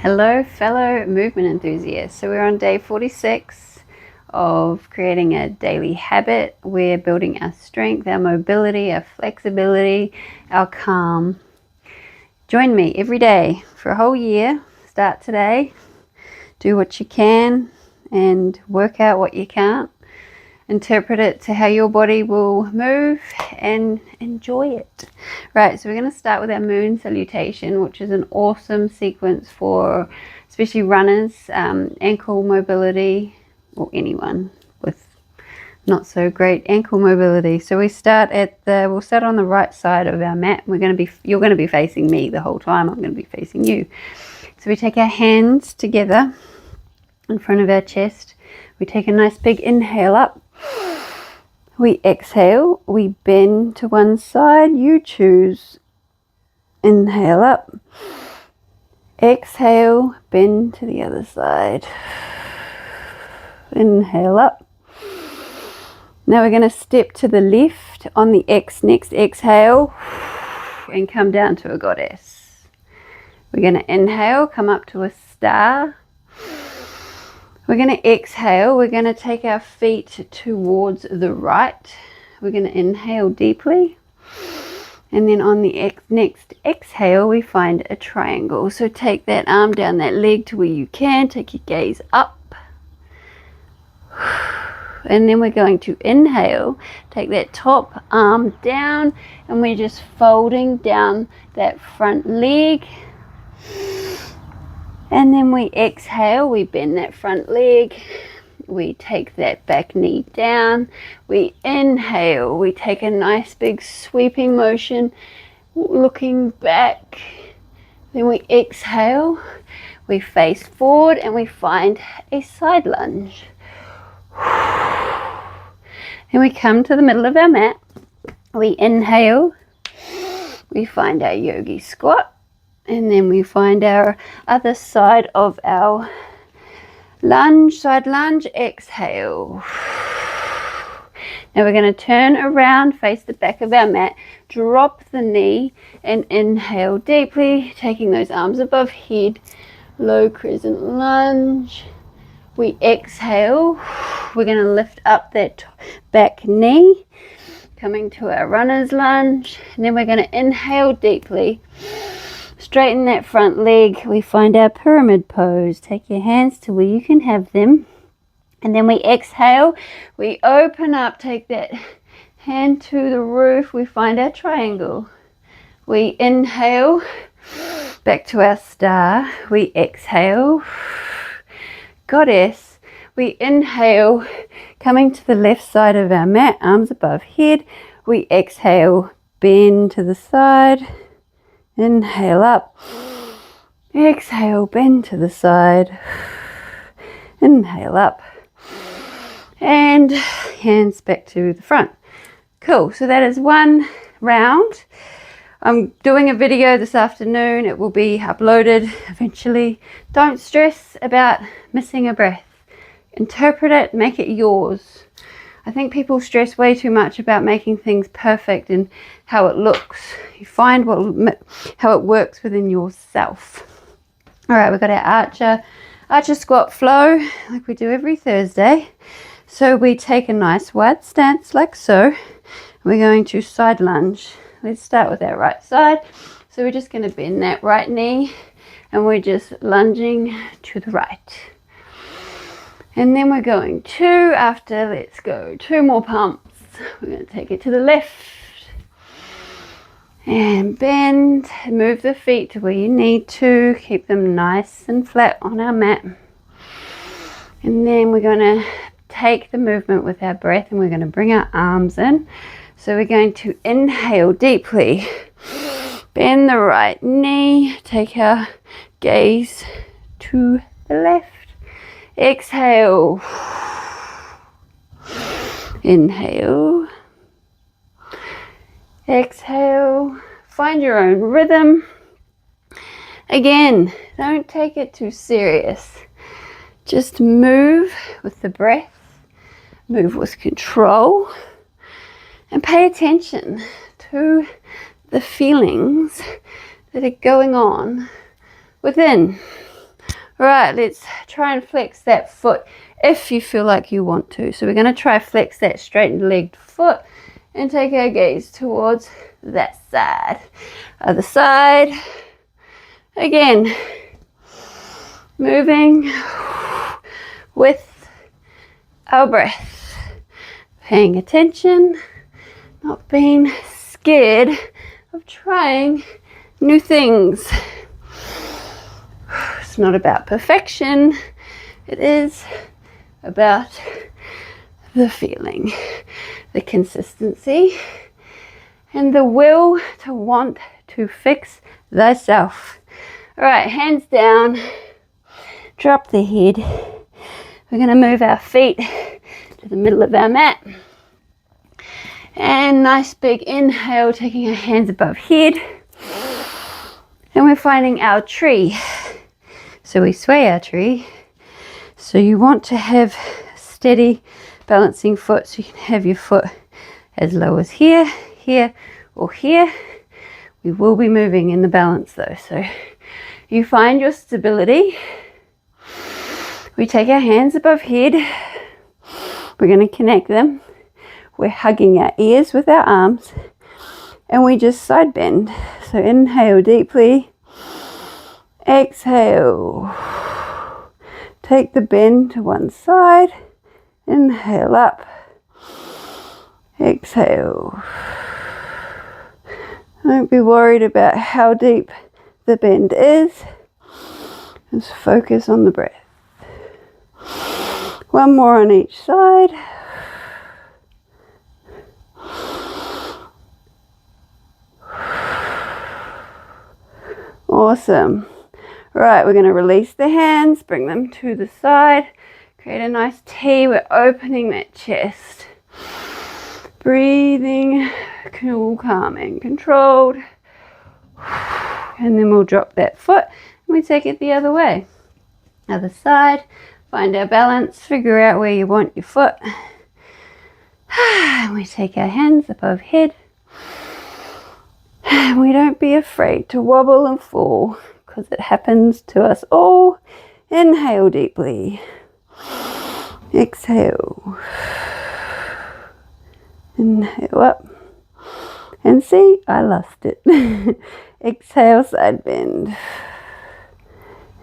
Hello fellow movement enthusiasts. So we're on day 46 of creating a daily habit. We're building our strength, our mobility, our flexibility, our calm. Join me every day for a whole year. Start today. Do what you can and work out what you can't. Interpret it to how your body will move and enjoy it. Right, so we're going to start with our moon salutation, which is an awesome sequence for especially runners, ankle mobility, or anyone with not so great ankle mobility. So we'll start on the right side of our mat. You're going to be facing me the whole time. I'm going to be facing you. So we take our hands together in front of our chest. We take a nice big inhale up. We exhale, we bend to one side, you choose. Inhale up. Exhale, bend to the other side. Inhale up. Now we're going to step to the left on the next exhale and come down to a goddess. We're going to inhale, come up to a star. We're going to exhale. We're going to take our feet towards the right. We're going to inhale deeply. And then on the next exhale, we find a triangle. So take that arm down that leg to where you can. Take your gaze up. And then we're going to inhale. Take that top arm down. And we're just folding down that front leg. And then we exhale, we bend that front leg, we take that back knee down, we inhale, we take a nice big sweeping motion, looking back, then we exhale, we face forward and we find a side lunge. Then we come to the middle of our mat, we inhale, we find our yogi squat. And then we find our other side of our lunge, side lunge, exhale. Now we're going to turn around, face the back of our mat, drop the knee and inhale deeply, taking those arms above head, low crescent lunge. We exhale, we're going to lift up that back knee, coming to our runner's lunge, and then we're going to inhale deeply. Straighten that front leg. We find our pyramid pose. Take your hands to where you can have them. And then we exhale. We open up. Take that hand to the roof. We find our triangle. We inhale. Back to our star. We exhale. Goddess. We inhale. Coming to the left side of our mat. Arms above head. We exhale. Bend to the side. Inhale up, exhale, bend to the side, inhale up, and hands back to the front. Cool, so that is one round. I'm doing a video this afternoon. It will be uploaded eventually. Don't stress about missing a breath. Interpret it, make it yours. I think people stress way too much about making things perfect and how it looks. You find how it works within yourself. All right, we've got our archer squat flow like we do every Thursday. So we take a nice wide stance like so. We're going to side lunge. Let's start with our right side. So we're just going to bend that right knee and we're just lunging to the right. And then we're going let's go 2 more pumps. We're going to take it to the left and bend, move the feet to where you need to, keep them nice and flat on our mat. And then we're going to take the movement with our breath and we're going to bring our arms in. So we're going to inhale deeply, bend the right knee, take our gaze to the left. Exhale, inhale, exhale, find your own rhythm. Again, don't take it too serious. Just move with the breath, move with control, and pay attention to the feelings that are going on within. Right, let's try and flex that foot if you feel like you want to. So we're going to try flex that straightened legged foot and take our gaze towards that side. Other side. Again, moving with our breath. Paying attention, not being scared of trying new things. It's not about perfection. It is about the feeling, the consistency, and the will to want to fix thyself. All right, hands down, drop the head. We're going to move our feet to the middle of our mat. And nice big inhale, taking our hands above head. And we're finding our tree. So we sway our tree. So you want to have steady balancing foot, so you can have your foot as low as here, here, or here. We will be moving in the balance though. So you find your stability. We take our hands above head. We're going to connect them. We're hugging our ears with our arms. And we just side bend. So inhale deeply. Exhale. Take the bend to one side. Inhale up. Exhale. Don't be worried about how deep the bend is. Just focus on the breath. One more on each side. Awesome. Right, we're going to release the hands, bring them to the side, create a nice T. We're opening that chest. Breathing, cool, calm, and controlled. And then we'll drop that foot and we take it the other way. Other side, find our balance, figure out where you want your foot. And we take our hands above head. And we don't be afraid to wobble and fall, because it happens to us all. Inhale deeply. Exhale. Inhale up. And see, I lost it. Exhale, side bend.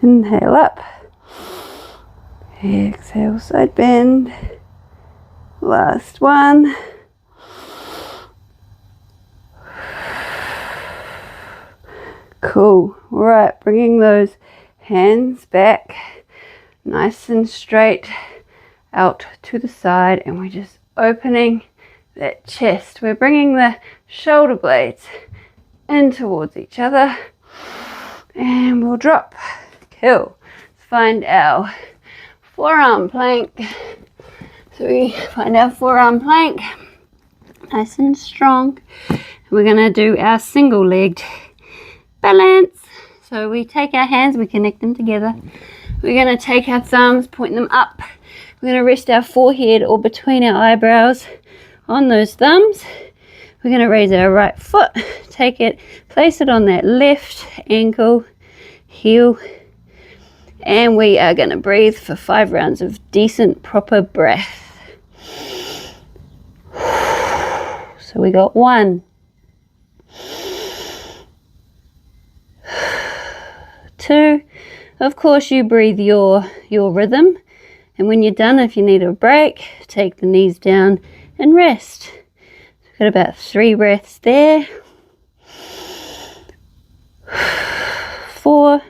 Inhale up. Exhale, side bend. Last one. Cool. All right, bringing those hands back nice and straight out to the side, and we're just opening that chest. We're bringing the shoulder blades in towards each other, and we'll drop. Cool. Let's find our forearm plank. So we find our forearm plank nice and strong. We're going to do our single legged balance. So we take our hands, we connect them together. We're going to take our thumbs, point them up. We're going to rest our forehead or between our eyebrows on those thumbs. We're going to raise our right foot, take it, place it on that left ankle, heel, and we are going to breathe for 5 rounds of decent, proper breath. So we got 1, 2. Of course, you breathe your rhythm, and when you're done, if you need a break, take the knees down and rest. We've got about 3 breaths there. 4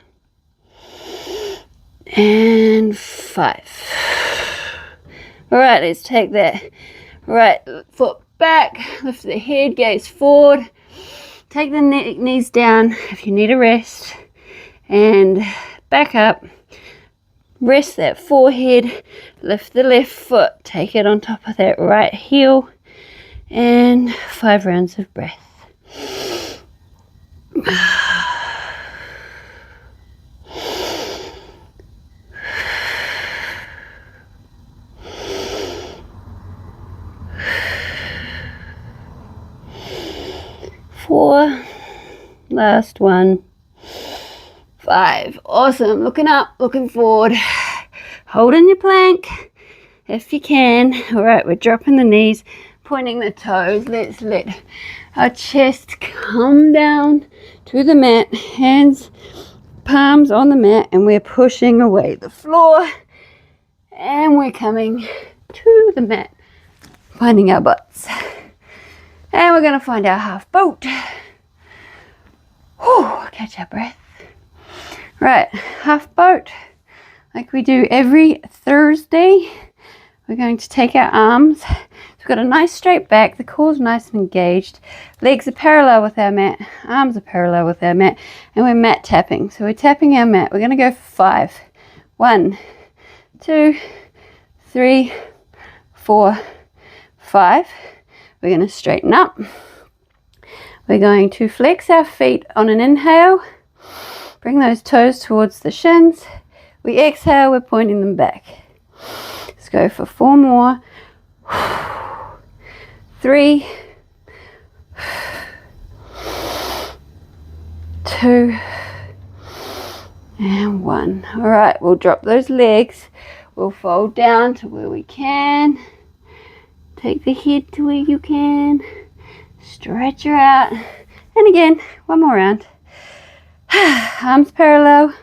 and 5. All right, let's take that right foot back, lift the head, gaze forward, take the knees down if you need a rest, and back up. Rest that forehead, lift the left foot, take it on top of that right heel, and 5 rounds of breath. Four, last one, 5. Awesome. Looking up, looking forward. Holding your plank if you can. All right, we're dropping the knees, pointing the toes. Let's let our chest come down to the mat. Hands, palms on the mat, and we're pushing away the floor. And we're coming to the mat, finding our butts. And we're going to find our half boat. Whew, catch our breath. Right, half boat, like we do every Thursday. We're going to take our arms. So we've got a nice straight back. The core's nice and engaged. Legs are parallel with our mat. Arms are parallel with our mat. And we're mat tapping. So we're tapping our mat. We're going to go for 5. 1, 2, 3, 4, 5. We're going to straighten up. We're going to flex our feet on an inhale. Bring those toes towards the shins. We exhale, we're pointing them back. Let's go for 4 more. 3, 2, and 1. All right, we'll drop those legs. We'll fold down to where we can. Take the head to where you can. Stretch her out. And again, one more round. Arms parallel,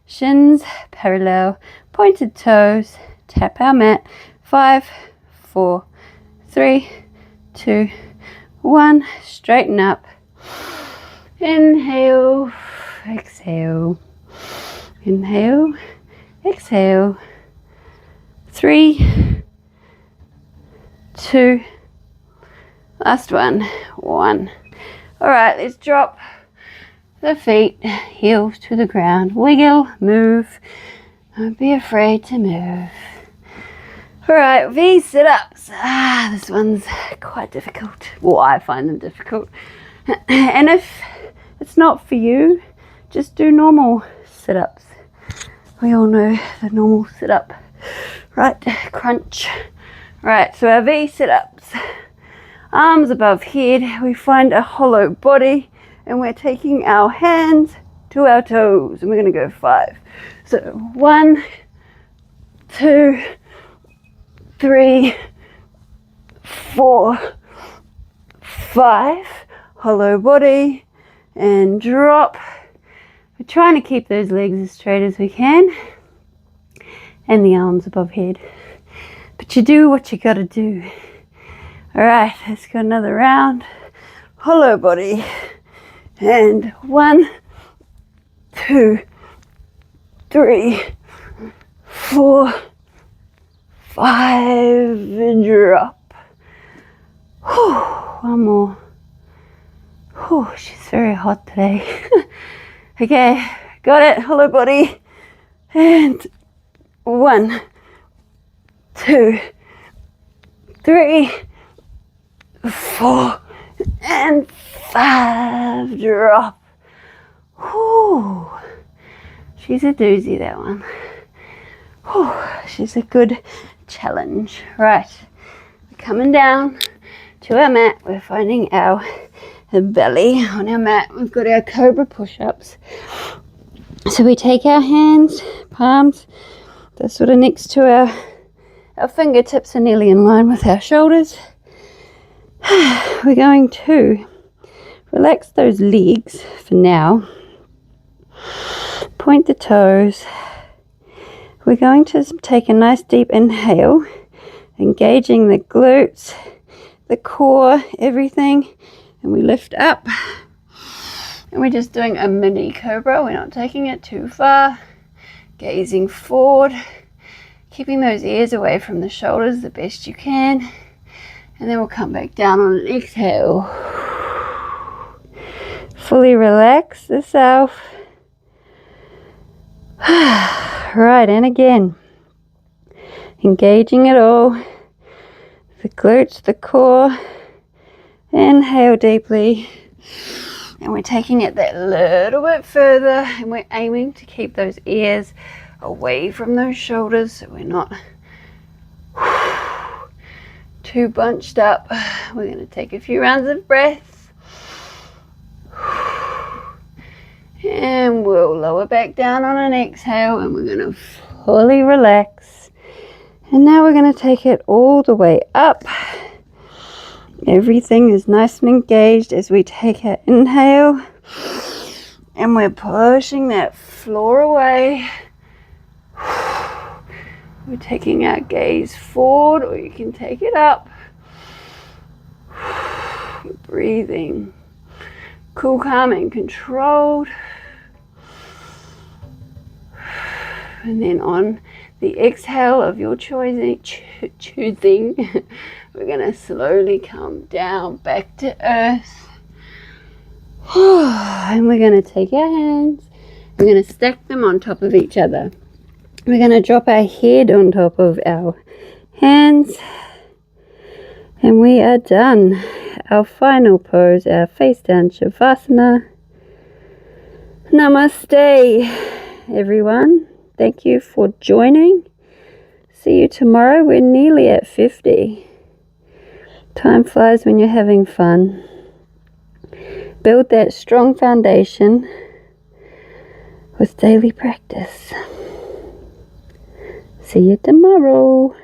shins parallel, pointed toes, tap our mat. 5, 4, 3, 2, 1. Straighten up. Inhale, exhale. Inhale, exhale. 3, 2, last one, 1. All right, let's drop the feet, heels to the ground. Wiggle, move. Don't be afraid to move. All right, V sit-ups. This one's quite difficult. Well, I find them difficult. And if it's not for you, just do normal sit-ups. We all know the normal sit-up, right? Crunch. Right, so our V sit-ups. Arms above head. We find a hollow body. And we're taking our hands to our toes. And we're going to go 5. So 1, 2, 3, 4, 5. Hollow body. And drop. We're trying to keep those legs as straight as we can. And the arms above head. But you do what you got to do. All right, let's go another round. Hollow body. And 1, 2, 3, 4, 5, drop. Whew, one more. Whew, she's very hot today. Okay, got it, hollow body. And 1, 2, 3, 4, and 5, drop. Whew. She's a doozy, that one. Whew. She's a good challenge. Right, we're coming down to our mat. We're finding our belly on our mat. We've got our Cobra Push-ups. So we take our hands, palms, they're sort of next to our fingertips are nearly in line with our shoulders. We're going to relax those legs for now. Point the toes. We're going to take a nice deep inhale, engaging the glutes, the core, everything, and we lift up. And we're just doing a mini cobra. We're not taking it too far. Gazing forward, keeping those ears away from the shoulders the best you can. And then we'll come back down on an exhale. Fully relax yourself. Right, and again. Engaging it all. The glutes, the core. Inhale deeply. And we're taking it that little bit further. And we're aiming to keep those ears away from those shoulders so we're not too bunched up. We're going to take a few rounds of breath. And we'll lower back down on an exhale, and we're going to fully relax. And now we're going to take it all the way up. Everything is nice and engaged as we take our inhale. And we're pushing that floor away. We're taking our gaze forward, or you can take it up. We're breathing cool, calm, and controlled. And then on the exhale of your choosing, we're going to slowly come down back to earth. And we're going to take our hands, we're going to stack them on top of each other. We're going to drop our head on top of our hands. And we are done. Our final pose, our face down Savasana. Namaste, everyone. Thank you for joining. See you tomorrow. We're nearly at 50. Time flies when you're having fun. Build that strong foundation with daily practice. See you tomorrow.